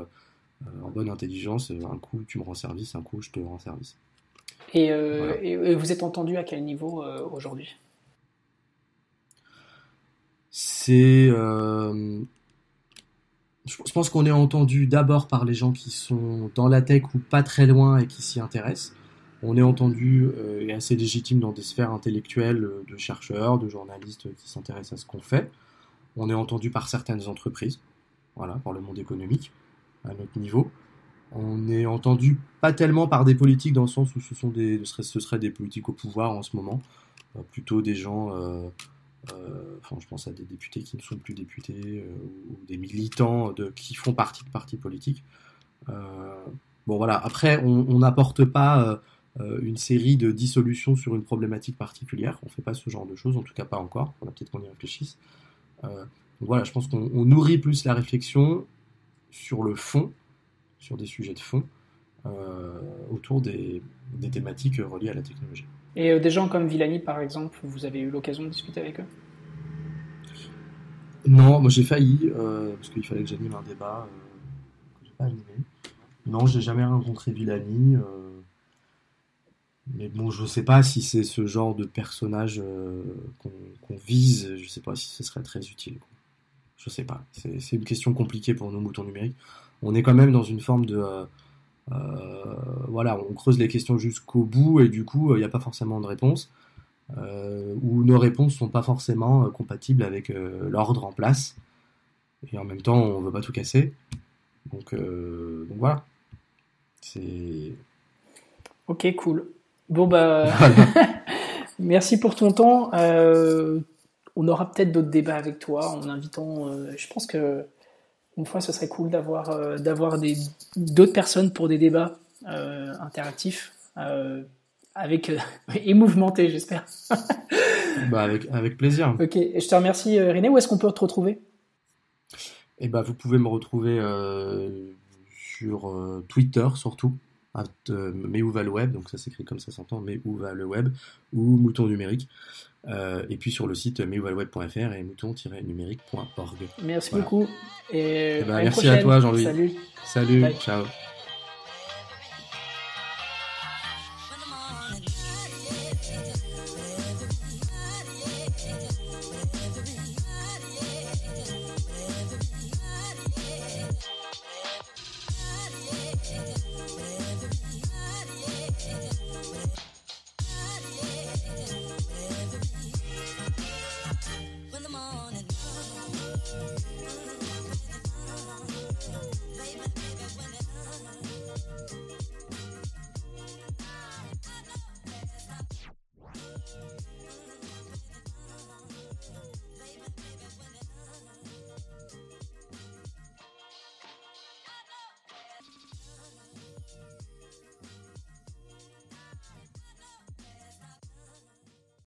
en bonne intelligence. Un coup, tu me rends service, un coup, je te rends service. Voilà. Et vous êtes entendu à quel niveau aujourd'hui? C'est, je pense qu'on est entendu d'abord par les gens qui sont dans la tech ou pas très loin et qui s'y intéressent. On est entendu et assez légitime dans des sphères intellectuelles de chercheurs, de journalistes qui s'intéressent à ce qu'on fait. On est entendu par certaines entreprises, voilà, par le monde économique, à notre niveau. On est entendu pas tellement par des politiques dans le sens où ce seraient des politiques au pouvoir en ce moment, plutôt des gens enfin, je pense à des députés qui ne sont plus députés ou des militants qui font partie de partis politiques. Euh, bon voilà, après on n'apporte pas une série de dissolutions sur une problématique particulière, on ne fait pas ce genre de choses, en tout cas pas encore, on a peut-être qu'on y réfléchisse. Donc voilà, je pense qu'on nourrit plus la réflexion sur le fond, sur des sujets de fond, autour des thématiques reliées à la technologie. Et des gens comme Villani, par exemple, vous avez eu l'occasion de discuter avec eux? Non, moi j'ai failli, parce qu'il fallait que j'anime un débat que j'ai pas animé. Non, j'ai jamais rencontré Villani, mais bon, je sais pas si c'est ce genre de personnage qu'on vise, je sais pas si ce serait très utile, quoi. Je sais pas, c'est une question compliquée pour nos moutons numériques. On est quand même dans une forme de... voilà, on creuse les questions jusqu'au bout et du coup, il n'y a pas forcément de réponse. Où nos réponses sont pas forcément compatibles avec l'ordre en place. Et en même temps, on veut pas tout casser. Donc voilà. C'est. Ok, cool. Bon, bah, Voilà. merci pour ton temps. On aura peut-être d'autres débats avec toi en invitant. Je pense que une fois, ce serait cool d'avoir d'autres personnes pour des débats interactifs avec et mouvementés, j'espère. Bah, avec plaisir. Ok, et je te remercie, René. Où est-ce qu'on peut te retrouver? Et bah, vous pouvez me retrouver sur Twitter surtout, mais où va le web, donc ça s'écrit comme ça s'entend, mais où va le web, ou Mouton Numérique, et puis sur le site maisouvalleweb.fr et mouton-numérique.org. Merci Voilà. beaucoup et Et bah, à une merci à prochaine. toi, Jean-Louis. Salut. Salut, Bye. ciao.